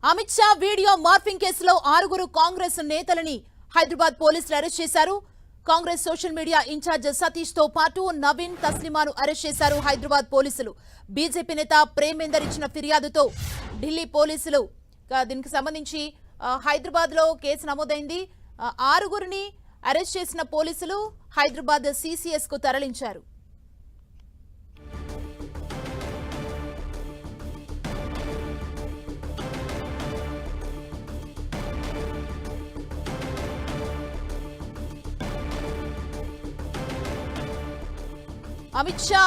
Amit Shah video morphing కేసులో 6 కాంగ్రెస్ నేతలని హైదరాబాద్ పోలీసులు arrest చేశారు. Congress social media incharge Satish తో పాటు నవీన్, తస్లిమాను అరెస్ట్ చేశారు హైదరాబాద్ పోలీసులు. బీజేపీ నేత ప్రేమేందర్ ఇచ్చిన ఫిర్యాదుతో ఢిల్లీ పోలీసులు దీనికి సంబంధించి హైదరాబాద్ లో కేసు నమోదైంది. 6 అరెస్ట్ చేసిన పోలీసులు హైదరాబాద్ సిసిఎస్ కు తరలించారు. Amit Shah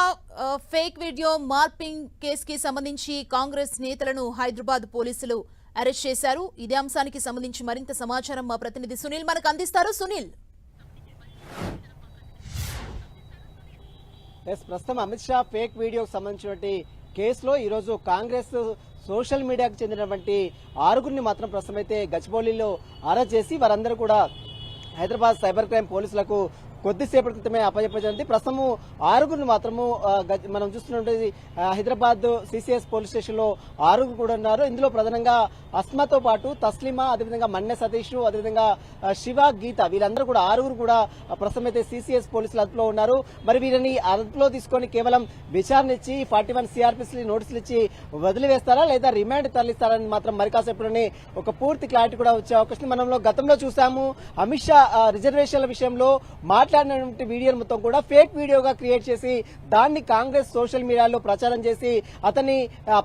fake video morphing కేసుకి సంబంధించి కాంగ్రెస్ నేతలను హైదరాబాద్ పోలీసులు అరెస్ట్ చేశారు. ఇదే అంశానికి సంబంధించి మరింత సమాచారం మా ప్రతినిధి సునీల్ మనకు అందిస్తారు. సునీల్, ప్రస్తుతం అమిత్ షా ఫేక్ వీడియోకి సంబంధించినటువంటి కేసులో ఈరోజు కాంగ్రెస్ సోషల్ మీడియాకు చెందినటువంటి 6 మాత్రం ప్రస్తుతం అయితే గచ్చిబౌలిలో అరెస్ట్ చేసి వారందరూ కూడా హైదరాబాద్ సైబర్ క్రైమ్ పోలీసులకు కొద్దిసేపటి క్రితమే అప్పచెప్పజంది. ప్రస్తుతం 6 మాత్రము మనం చూస్తున్నటువంటి హైదరాబాద్ సిసిఎస్ పోలీస్ స్టేషన్ లో 6 కూడా ఉన్నారు. ఇందులో ప్రధానంగా అస్మాతో పాటు తస్లిమా, అదేవిధంగా మన్నె సతీష్, అదేవిధంగా శివ, గీత వీళ్ళందరూ కూడా 6 కూడా ప్రస్తుతం అయితే సిసిఎస్ పోలీసులు అదుపులో ఉన్నారు. మరి వీరిని అదుపులో తీసుకొని కేవలం విచారణ ఇచ్చి 41 సిఆర్పిసి నోటీసులు ఇచ్చి వదిలివేస్తారా లేదా రిమాండ్ తరలిస్తారని మాత్రం మరి కాసేపులోనే ఒక పూర్తి క్లారిటీ కూడా వచ్చే అవకాశం మనం గతంలో చూసాము. అమిత్ షా రిజర్వేషన్ల విషయంలో మాట్లాడినటువంటి వీడియోను మొత్తం కూడా ఫేక్ వీడియోగా క్రియేట్ చేసి దాన్ని కాంగ్రెస్ సోషల్ మీడియాలో ప్రచారం చేసి అతని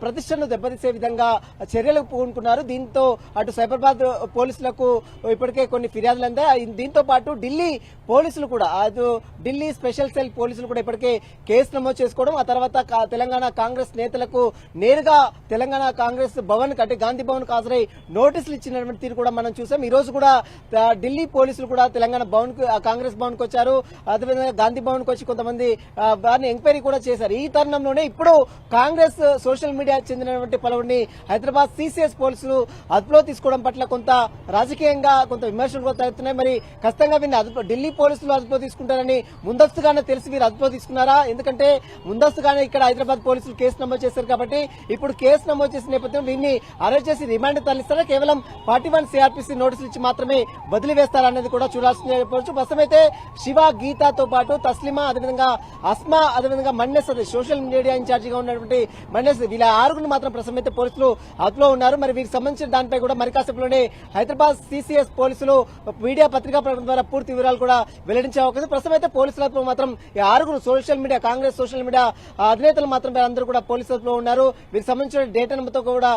ప్రతిష్టను దెబ్బతీసే విధంగా చర్యలకు పూనుకున్నారు. దీంతో అటు సైబరాబాద్ పోలీసులకు ఇప్పటికే కొన్ని ఫిర్యాదులు అందాయి. దీంతో పాటు ఢిల్లీ పోలీసులు కూడా అటు ఢిల్లీ స్పెషల్ సెల్ పోలీసులు కూడా ఇప్పటికే కేసు నమోదు చేసుకోవడం, ఆ తర్వాత తెలంగాణ కాంగ్రెస్ నేతలకు నేరుగా తెలంగాణ కాంగ్రెస్ భవన్ అంటే గాంధీ భవన్ కు హాజరై నోటీసులు ఇచ్చినటువంటి తీరు కూడా మనం చూసాం. ఈ రోజు కూడా ఢిల్లీ పోలీసులు కూడా తెలంగాణ భవన్ కు కాంగ్రెస్ భవన్ కు వచ్చారు. అదేవిధంగా గాంధీ భవన్ కు వచ్చి కొంతమంది వారిని ఎంక్వైరీ కూడా చేశారు. ఈ తరుణంలోనే ఇప్పుడు కాంగ్రెస్ సోషల్ మీడియాకు చెందినటువంటి పలువురిని హైదరాబాద్ సిసిఎస్ పోలీసులు అదుపులో తీసుకోవడం పట్ల కొంత రాజకీయంగా కొంత విమర్శలు కూడా తలెత్తున్నాయి. మరి ఖచ్చితంగా వీరిని ఢిల్లీ పోలీసులు అదుపులో తీసుకుంటారని ముందస్తుగానే తెలిసి వీరు అదుపులో తీసుకున్నారా? ఎందుకంటే ముందస్తుగానే ఇక్కడ హైదరాబాద్ పోలీసులు కేసు నమోదు చేశారు కాబట్టి ఇప్పుడు కేసు నమోదు చేసిన నేపథ్యంలో వీరిని అరెస్ట్ చేసి రిమాండ్ తరలిస్తారా, కేవలం 41 సిఆర్పిసి నోటీసులు ఇచ్చి మాత్రమే వదిలివేస్తారనేది కూడా చూడాల్సింది చెప్పవచ్చు. ప్రస్తుతం అయితే శివ, గీతతో పాటు తస్లిమా, అదేవిధంగా అస్మా, అదేవిధంగా మన్నె సతీష్ సోషల్ మీడియా ఇన్ఛార్జిగా ఉన్నటువంటి మన్నె వీళ్ళ 6 మాత్రం ప్రస్తుతం అయితే పోలీసులు అదుపులో ఉన్నారు. మరి వీరికి సంబంధించిన దానిపై కూడా మరి కాసేపులోనే హైదరాబాద్ సిసిఎస్ పోలీసులు మీడియా పత్రికా ప్రకటన ద్వారా పూర్తి వివరాలు కూడా వెల్లడించే అవకాశం. ప్రస్తుతం అయితే పోలీసుల అదుపులో మాత్రం ఈ 6 social media Congress social media అధినేతలు మాత్రం అందరూ కూడా పోలీసుల అదుపులో ఉన్నారు. వీరికి సంబంధించిన డేటాను కూడా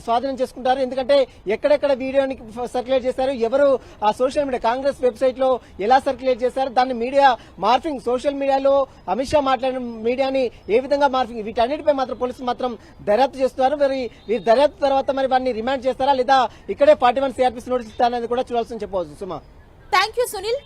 స్వాధీనం చేసుకుంటారు. ఎందుకంటే ఎక్కడెక్కడ వీడియోని సర్క్యులేట్ చేశారు, ఎవరు ఆ సోషల్ మీడియా కాంగ్రెస్ వెబ్సైట్ లో ఎలా సర్క్యులేట్ చేశారు, దాన్ని మీడియా మార్ఫింగ్ సోషల్ మీడియాలో అమిత్ షా మాట్లాడిన మీడియాని ఏ విధంగా మార్ఫింగ్, వీటన్నిటిపై మాత్రం పోలీసులు మాత్రం దర్యాప్తు చేస్తున్నారు. మరి వీరి దర్యాప్తు తర్వాత మరి వారిని రిమాండ్ చేస్తారా లేదా ఇక్కడే 41 సిఆర్పిసి నోటీసులు ఇస్తారనేది కూడా చూడాల్సింది చెప్పవచ్చు. సుమా, థ్యాంక్ యూ సునీల్.